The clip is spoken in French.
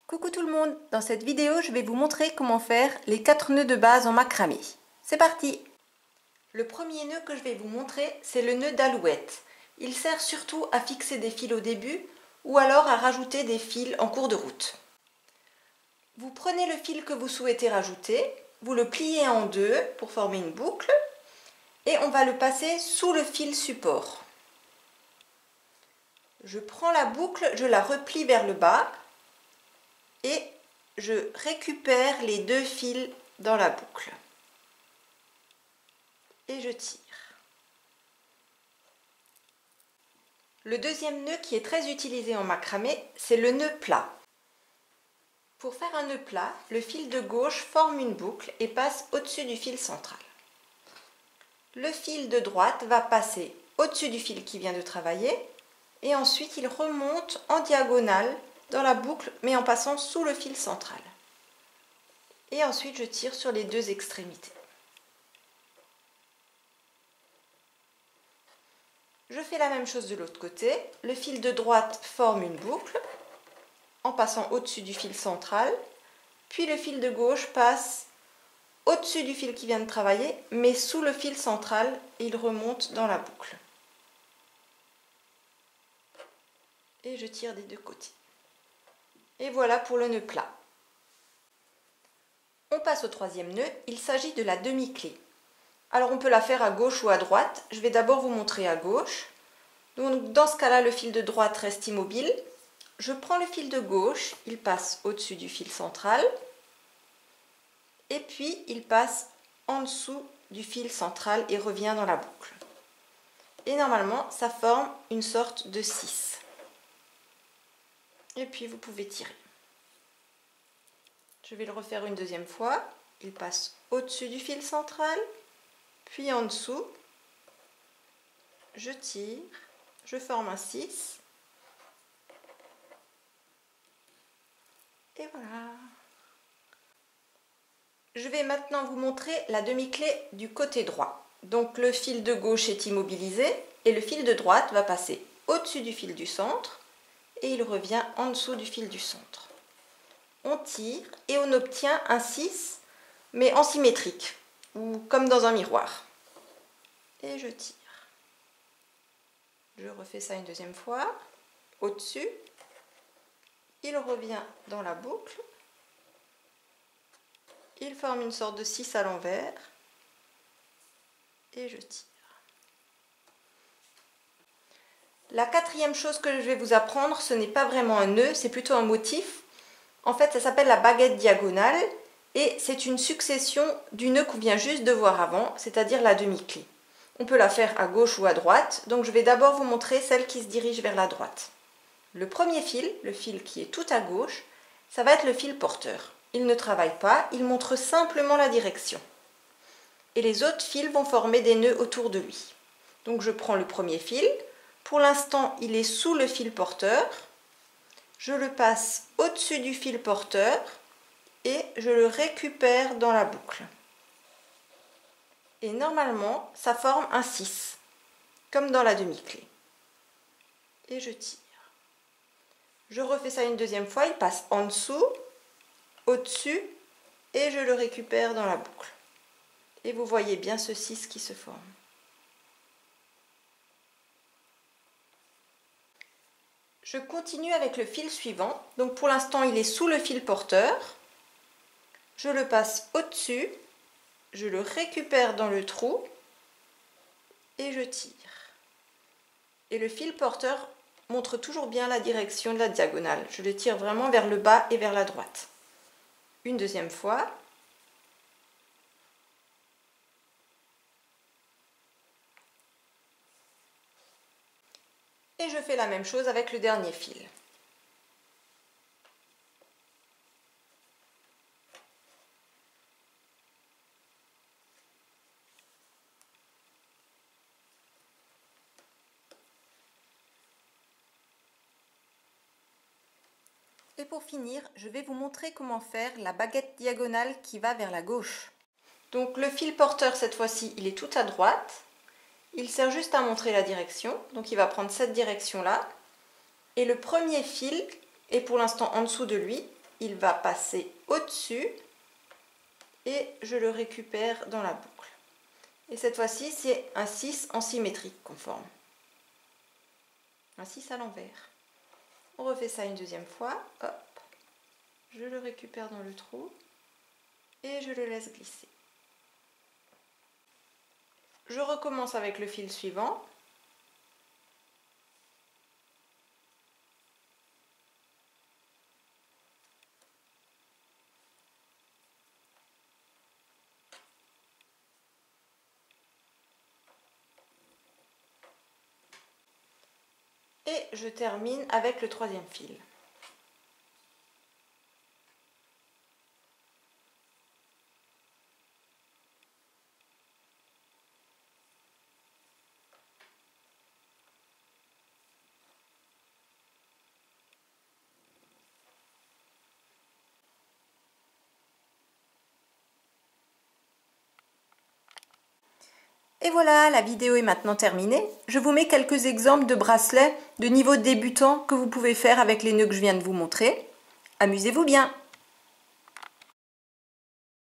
Coucou tout le monde, dans cette vidéo je vais vous montrer comment faire les 4 nœuds de base en macramé. C'est parti! Le premier nœud que je vais vous montrer, c'est le nœud d'alouette. Il sert surtout à fixer des fils au début ou alors à rajouter des fils en cours de route. Vous prenez le fil que vous souhaitez rajouter, vous le pliez en deux pour former une boucle et on va le passer sous le fil support. Je prends la boucle, je la replie vers le bas et je récupère les deux fils dans la boucle et je tire. Le deuxième nœud qui est très utilisé en macramé, c'est le nœud plat. Pour faire un nœud plat, le fil de gauche forme une boucle et passe au-dessus du fil central. Le fil de droite va passer au-dessus du fil qui vient de travailler et ensuite il remonte en diagonale dans la boucle mais en passant sous le fil central. Et ensuite je tire sur les deux extrémités. Je fais la même chose de l'autre côté. Le fil de droite forme une boucle en passant au-dessus du fil central, puis le fil de gauche passe au-dessus du fil qui vient de travailler, mais sous le fil central, et il remonte dans la boucle. Et je tire des deux côtés. Et voilà pour le nœud plat. On passe au troisième nœud, il s'agit de la demi-clé. Alors on peut la faire à gauche ou à droite, je vais d'abord vous montrer à gauche. Donc dans ce cas-là, le fil de droite reste immobile. Je prends le fil de gauche, il passe au-dessus du fil central et puis il passe en dessous du fil central et revient dans la boucle. Et normalement, ça forme une sorte de 6. Et puis vous pouvez tirer. Je vais le refaire une deuxième fois. Il passe au-dessus du fil central, puis en dessous. Je tire, je forme un 6. Et voilà. Je vais maintenant vous montrer la demi-clé du côté droit. Donc le fil de gauche est immobilisé et le fil de droite va passer au-dessus du fil du centre et il revient en dessous du fil du centre. On tire et on obtient un 6 mais en symétrique ou comme dans un miroir. Et je tire. Je refais ça une deuxième fois. Au-dessus. Il revient dans la boucle, il forme une sorte de 6 à l'envers et je tire. La quatrième chose que je vais vous apprendre, ce n'est pas vraiment un nœud, c'est plutôt un motif. En fait, ça s'appelle la baguette diagonale et c'est une succession du nœud qu'on vient juste de voir avant, c'est-à-dire la demi-clé. On peut la faire à gauche ou à droite, donc je vais d'abord vous montrer celle qui se dirige vers la droite. Le premier fil, le fil qui est tout à gauche, ça va être le fil porteur. Il ne travaille pas, il montre simplement la direction. Et les autres fils vont former des nœuds autour de lui. Donc je prends le premier fil. Pour l'instant, il est sous le fil porteur. Je le passe au-dessus du fil porteur et je le récupère dans la boucle. Et normalement, ça forme un 6, comme dans la demi-clé. Et je tire. Je refais ça une deuxième fois, il passe en dessous, au-dessus, et je le récupère dans la boucle. Et vous voyez bien ce 6 qui se forme. Je continue avec le fil suivant. Donc pour l'instant, il est sous le fil porteur. Je le passe au-dessus, je le récupère dans le trou, et je tire. Et le fil porteur montre toujours bien la direction de la diagonale. Je le tire vraiment vers le bas et vers la droite. Une deuxième fois. Et je fais la même chose avec le dernier fil. Et pour finir, je vais vous montrer comment faire la baguette diagonale qui va vers la gauche. Donc le fil porteur, cette fois-ci, il est tout à droite. Il sert juste à montrer la direction. Donc il va prendre cette direction-là. Et le premier fil est pour l'instant en dessous de lui. il va passer au-dessus et je le récupère dans la boucle. Et cette fois-ci, c'est un 6 en symétrique qu'on forme. Un 6 à l'envers. On refait ça une deuxième fois. Hop. Je le récupère dans le trou et je le laisse glisser. Je recommence avec le fil suivant. Et je termine avec le troisième fil. Et voilà, la vidéo est maintenant terminée. Je vous mets quelques exemples de bracelets de niveau débutant que vous pouvez faire avec les nœuds que je viens de vous montrer. Amusez-vous bien!